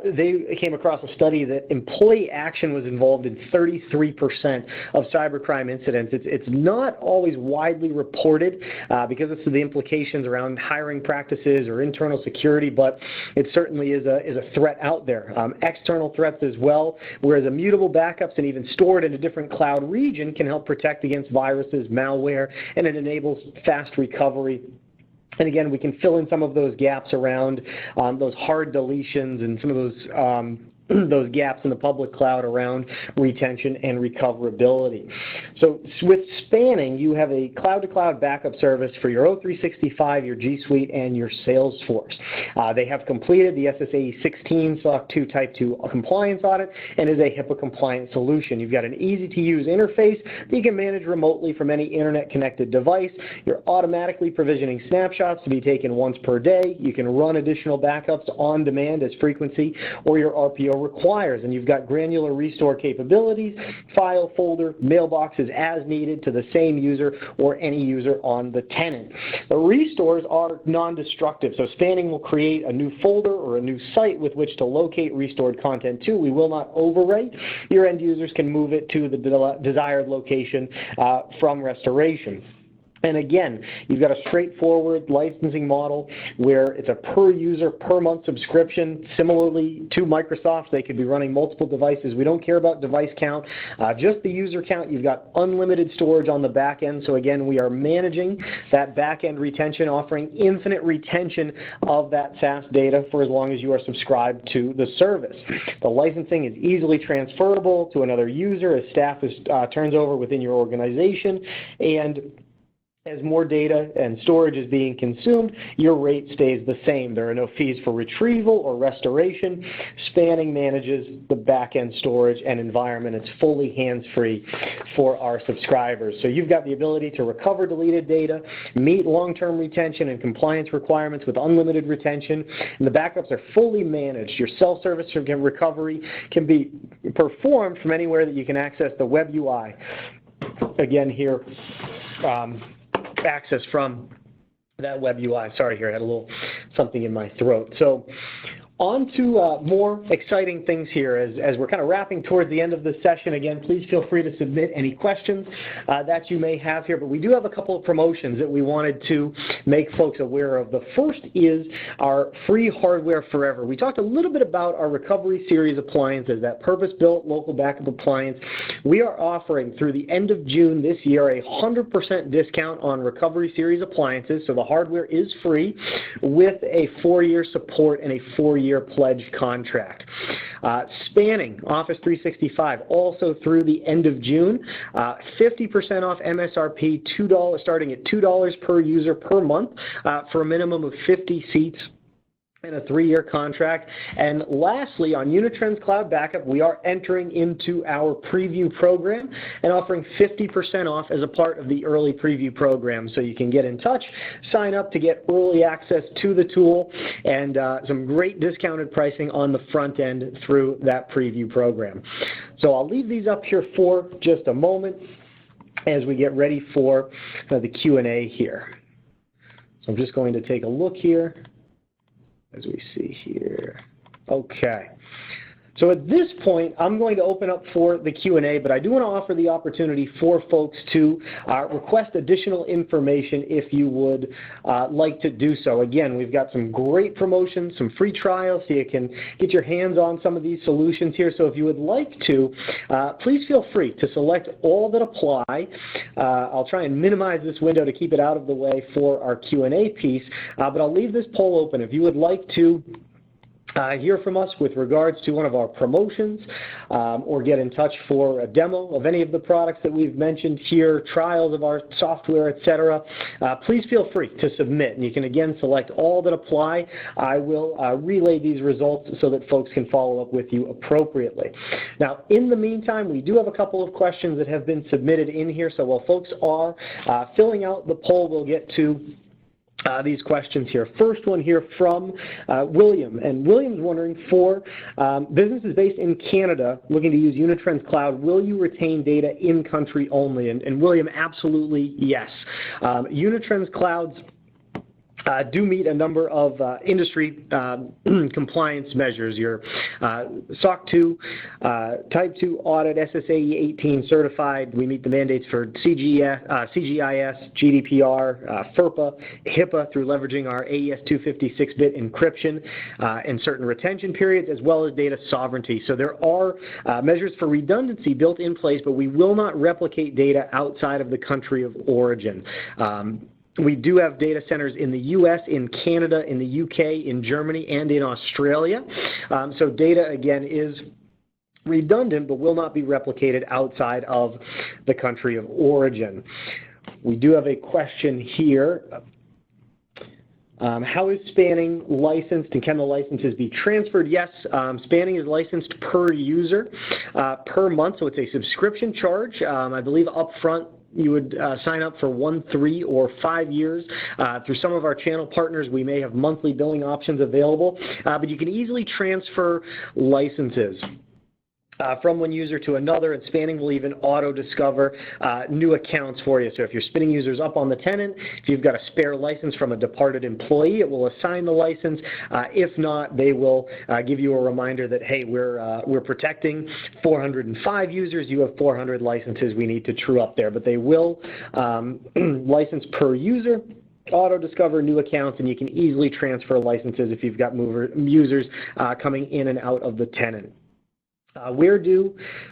They came across a study that employee action was involved in 33% of cybercrime incidents. It's not always widely reported because of the implications around hiring practices or internal security, but it certainly is a threat out there. External threats as well, whereas immutable backups and even stored in a different cloud region can help protect against viruses, malware, and it enables fast recovery. And again, we can fill in some of those gaps around those hard deletions and some of those gaps in the public cloud around retention and recoverability. So with Spanning, you have a cloud-to-cloud backup service for your O365, your G Suite, and your Salesforce. They have completed the SSAE 16 SOC 2 Type 2 compliance audit and is a HIPAA-compliant solution. You've got an easy-to-use interface that you can manage remotely from any internet-connected device. You're automatically provisioning snapshots to be taken once per day. You can run additional backups on demand as frequency or your RPO requires, and you've got granular restore capabilities, file, folder, mailboxes as needed to the same user or any user on the tenant. The restores are non-destructive, so Spanning will create a new folder or a new site with which to locate restored content to. We will not overwrite. Your end users can move it to the desired location from restoration. And again, you've got a straightforward licensing model where it's a per user, per month subscription. Similarly to Microsoft, they could be running multiple devices. We don't care about device count, just the user count. You've got unlimited storage on the back end. So again, we are managing that back end retention, offering infinite retention of that SaaS data for as long as you are subscribed to the service. The licensing is easily transferable to another user as staff turns over within your organization, and as more data and storage is being consumed, your rate stays the same. There are no fees for retrieval or restoration. Spanning manages the back-end storage and environment. It's fully hands-free for our subscribers. So you've got the ability to recover deleted data, meet long-term retention and compliance requirements with unlimited retention, and the backups are fully managed. Your self-service recovery can be performed from anywhere that you can access the web UI. Again here, access from that web UI. Sorry here, I had a little something in my throat. So On to more exciting things here as we're kind of wrapping towards the end of the session. Again, please feel free to submit any questions that you may have here, but we do have a couple of promotions that we wanted to make folks aware of. The first is our free hardware forever. We talked a little bit about our Recovery Series appliances, that purpose-built local backup appliance. We are offering through the end of June this year a 100% discount on Recovery Series appliances, so the hardware is free with a 4-year support and a 4-year pledge contract. Spanning Office 365 also through the end of June, 50% off MSRP, starting at $2 per user per month for a minimum of 50 seats and a 3-year contract. And lastly, on Unitrends Cloud Backup, we are entering into our preview program and offering 50% off as a part of the early preview program. So you can get in touch, sign up to get early access to the tool, and some great discounted pricing on the front end through that preview program. So I'll leave these up here for just a moment as we get ready for the Q&A here. So I'm just going to take a look here as we see here. Okay. So at this point, I'm going to open up for the Q&A, but I do want to offer the opportunity for folks to request additional information if you would like to do so. Again, we've got some great promotions, some free trials, so you can get your hands on some of these solutions here. So if you would like to, please feel free to select all that apply. I'll try and minimize this window to keep it out of the way for our Q&A piece, but I'll leave this poll open. If you would like to hear from us with regards to one of our promotions or get in touch for a demo of any of the products that we've mentioned here, trials of our software, etc., please feel free to submit. And you can again select all that apply. I will relay these results so that folks can follow up with you appropriately. Now, in the meantime, we do have a couple of questions that have been submitted in here. So while folks are filling out the poll, we'll get to these questions here. First one here from William, and William's wondering, for businesses based in Canada looking to use Unitrends Cloud, will you retain data in country only? And William, absolutely yes. Unitrends Clouds do meet a number of industry compliance measures. Your SOC 2, Type 2 audit, SSAE 18 certified. We meet the mandates for CGIS, GDPR, FERPA, HIPAA through leveraging our AES 256-bit encryption and certain retention periods, as well as data sovereignty. So there are measures for redundancy built in place, but we will not replicate data outside of the country of origin. We do have data centers in the U.S., in Canada, in the U.K., in Germany, and in Australia. So data, again, is redundant, but will not be replicated outside of the country of origin. We do have a question here. How is Spanning licensed, and can the licenses be transferred? Yes, Spanning is licensed per user, per month, so it's a subscription charge. I believe upfront you would sign up for 1, 3, or 5 years. Through some of our channel partners, we may have monthly billing options available, but you can easily transfer licenses from one user to another, and Spanning will even auto-discover new accounts for you. So if you're spinning users up on the tenant, if you've got a spare license from a departed employee, it will assign the license. If not, they will give you a reminder that, hey, we're protecting 405 users. You have 400 licenses we need to true up there. But they will license per user, auto-discover new accounts, and you can easily transfer licenses if you've got users coming in and out of the tenant.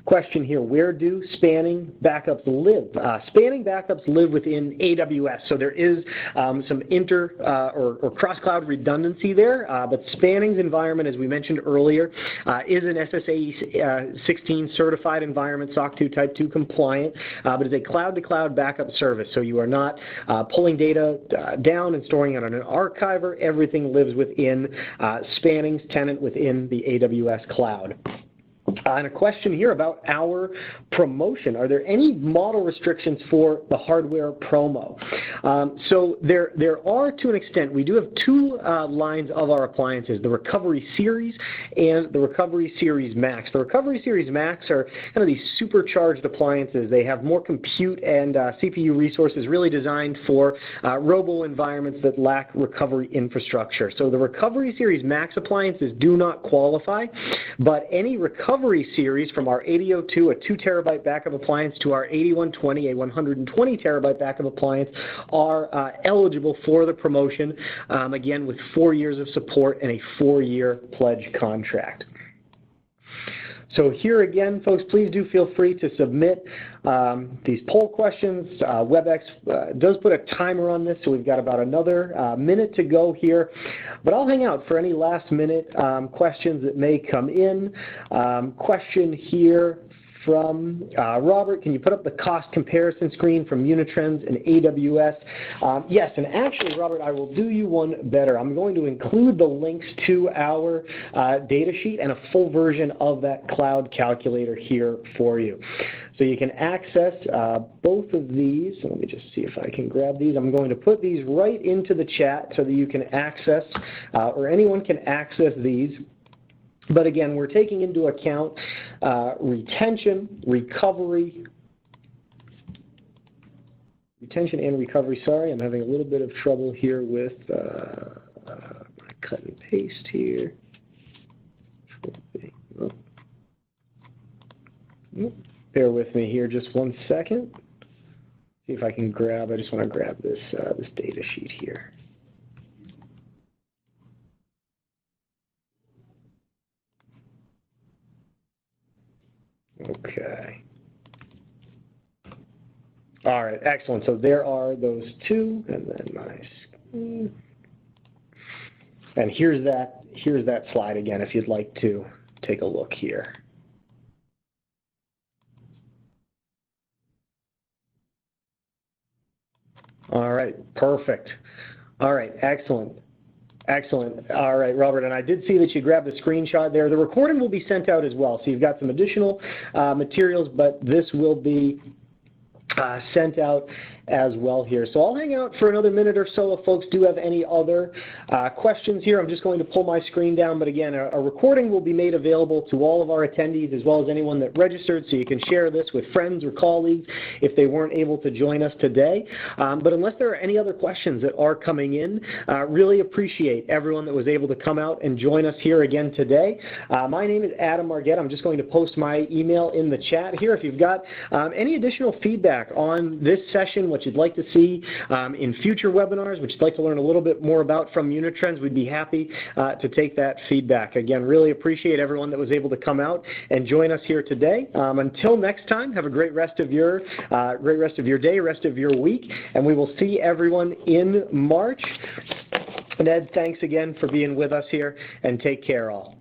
Question here, where do Spanning backups live? Spanning backups live within AWS, so there is some or cross-cloud redundancy there, but Spanning's environment, as we mentioned earlier, is an SSAE 16 certified environment, SOC 2 Type 2 compliant, but it's a cloud-to-cloud backup service, so you are not pulling data down and storing it on an archiver. Everything lives within Spanning's tenant within the AWS cloud. And a question here about our promotion. Are there any model restrictions for the hardware promo? So there are, to an extent. We do have two lines of our appliances, the Recovery Series and the Recovery Series Max. The Recovery Series Max are kind of these supercharged appliances. They have more compute and CPU resources really designed for robo environments that lack recovery infrastructure. So the Recovery Series Max appliances do not qualify, but any Recovery Series from our 8002, a 2 terabyte backup appliance, to our 8120, a 120 terabyte backup appliance, are eligible for the promotion, again with 4 years of support and a 4-year pledge contract. So here again, folks, please do feel free to submit these poll questions. WebEx does put a timer on this, so we've got about another minute to go here. But I'll hang out for any last-minute questions that may come in. Question here from Robert, can you put up the cost comparison screen from Unitrends and AWS? Yes, and actually, Robert, I will do you one better. I'm going to include the links to our data sheet and a full version of that cloud calculator here for you. So you can access both of these. Let me just see if I can grab these. I'm going to put these right into the chat so that you can access, or anyone can access these. But again, we're taking into account retention and recovery. Sorry, I'm having a little bit of trouble here with cut and paste here. Bear with me here just 1 second. See if I can grab, I just want to grab this, this data sheet here. Okay. All right, excellent. So there are those two, and then my screen. And here's that slide again if you'd like to take a look here. All right, perfect. All right, excellent. Excellent. All right, Robert, and I did see that you grabbed the screenshot there. The recording will be sent out as well, so you've got some additional materials, but this will be sent out as well here. So I'll hang out for another minute or so if folks do have any other questions here. I'm just going to pull my screen down, but again, a recording will be made available to all of our attendees as well as anyone that registered, so you can share this with friends or colleagues if they weren't able to join us today. But unless there are any other questions that are coming in, really appreciate everyone that was able to come out and join us here again today. My name is Adam Margette. I'm just going to post my email in the chat here. If you've got any additional feedback on this session, what you'd like to see in future webinars, which you'd like to learn a little bit more about from Unitrends, we'd be happy to take that feedback. Again, really appreciate everyone that was able to come out and join us here today. Until next time, have a great rest of your day, rest of your week, and we will see everyone in March. And Ed, thanks again for being with us here, and take care all.